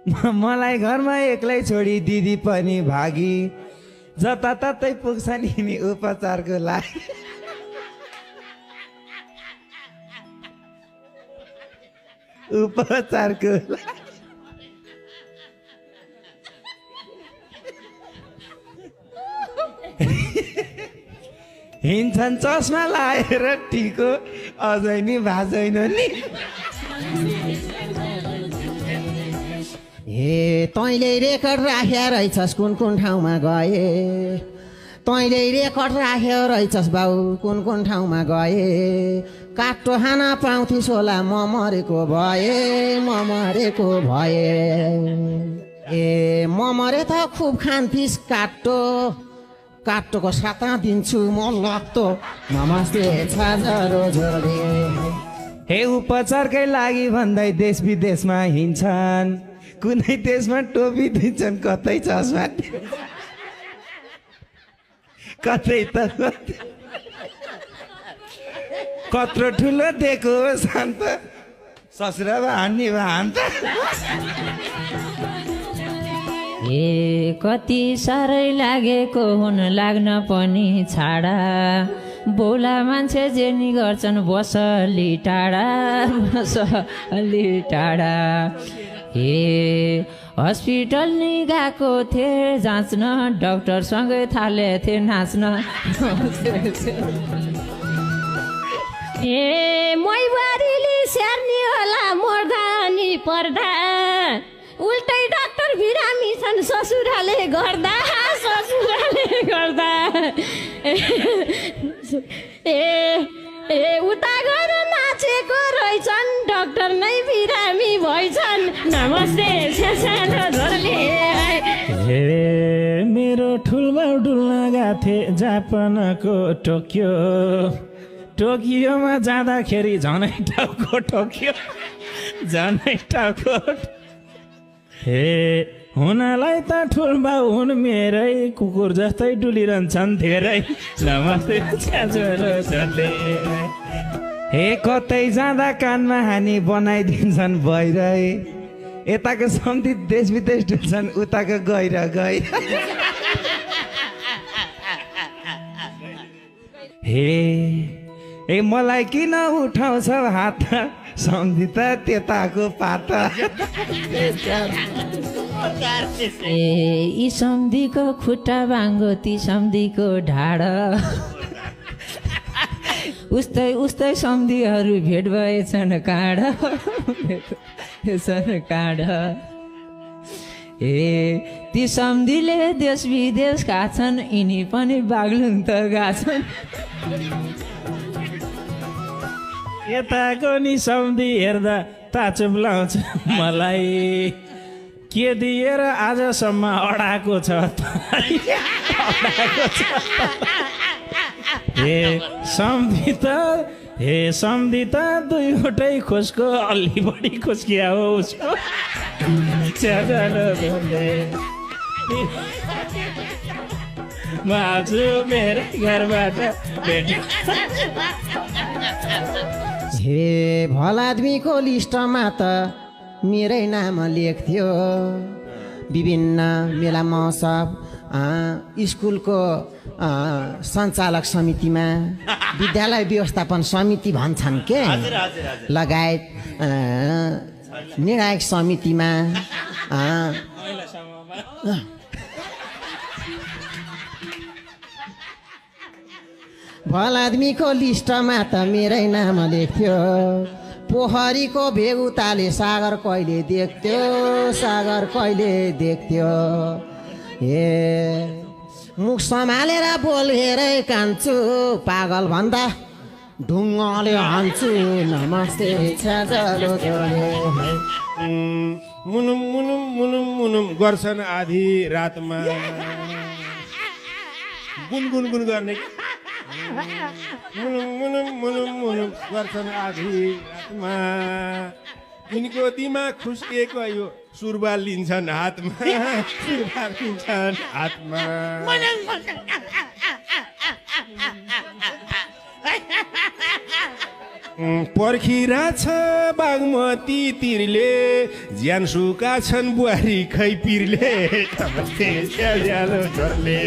मलाई घरमा एक्लै छोडी दिदी पनि भागी जताततै पुग्छ नि उपचारको लागि उपचारको हिँड्छन् चस्मा लाएर टिको अझै नि भाजैन नि हे तैँले रेकर्ड राखेर रहेछस् कुन कुन ठाउँमा गए तैँले रेकर्ड राखेर रहेछस् बाउ कुन कुन ठाउँमा गए काट्टो खान पाउँथिस् होला म मरेको भए ए म मरे त खुब खान्थिस् काट्टोको साता दिन्छु म लत्तो नमस्ते छाजरोजले हे उपचारकै लागि भन्दै देश विदेशमा हिँड्छन् कुनै देशमा टोपी दिन्छन् कतै चस्मा कतै त कत्रो ठुलो दिएको शान्त ससुरा हान्ने हान्त ए कति साह्रै लागेको हुन लाग्न पनि छाडा बोला मान्छे जेनी गर्छन् बसली टाढा हे हस्पिटल नि गएको थिएँ जाँच्न डाक्टरसँगै थाले थिएँ नाच्न ए मैबारीले स्याहार्ने होला मर्दा अनि पर्दा उल्टै डाक्टर बिरामी छन् ससुराले गर्दा ए उता गएर नाचेको रहेछन् डाक्टर नै बिरामी भइछन् नमस्ते सानो झोले हे मेरो ठुलबाउ डुल्न गएको थिएँ जापानको टोकियोमा जाँदाखेरि झनै टाउको टोकियो हे हुनलाई त ठुलबाउ हुन् मेरै कुकुर जस्तै डुलिरहन्छन् धेरै नमस्ते हे कतै जाँदा कानमा हानी बनाइदिन्छन् भइरहे यताको सम्झि देश विदेश डुल्छन् उताको गएर हे मलाई किन उठाउँछ हात सम्झि त त्यताको पात ए यी सम्धीको खुट्टा बाङ्गो ती सम्धीको ढाड उस्तै सम्धीहरू भेट भएछन् काँड ए ती सम्धीले देश विदेश खाछन् यिनी पनि बाग्लुङ त गाछन् यताको नि सम्धि हेर्दा ताचुप लाउँछ मलाई के दिएर आजसम्म अडाएको छ हे सम्धि त दुईवटै खोजको अलि बढी खोज्किया हो उसको म आउँछु मेरै घरबाट भेट हे भल आदमीको लिस्टमा त मेरै नाम लेख्थ्यो विभिन्न मेला महोत्सव स्कुलको सञ्चालक समितिमा विद्यालय व्यवस्थापन समिति भन्छन् के लगायत निर्णायक समितिमा भल आदमीको लिस्टमा त मेरै नाम लेख्थ्यो पोखरीको भेगुताले सागर कहिले देख्थ्यो हे मुख सम्हालेर बोलेरै कान्छु पागल भन्दा ढुङ्गाले हान्छु नमस्ते मुनुम मुनुम मुनुम मुनुम गर्छन् आधी रातमा गुनगुन गर्ने मुनुम मुनुम मुनुम मुनुम गर्छन् आधी रातमा यिनको दिमाग खुस्किएको यो सुरबाल लिन्छन् हातमा पर्खिरहेछ बागमती तिरले ज्यान सुका छन् बुहारी खै पिरले झोरले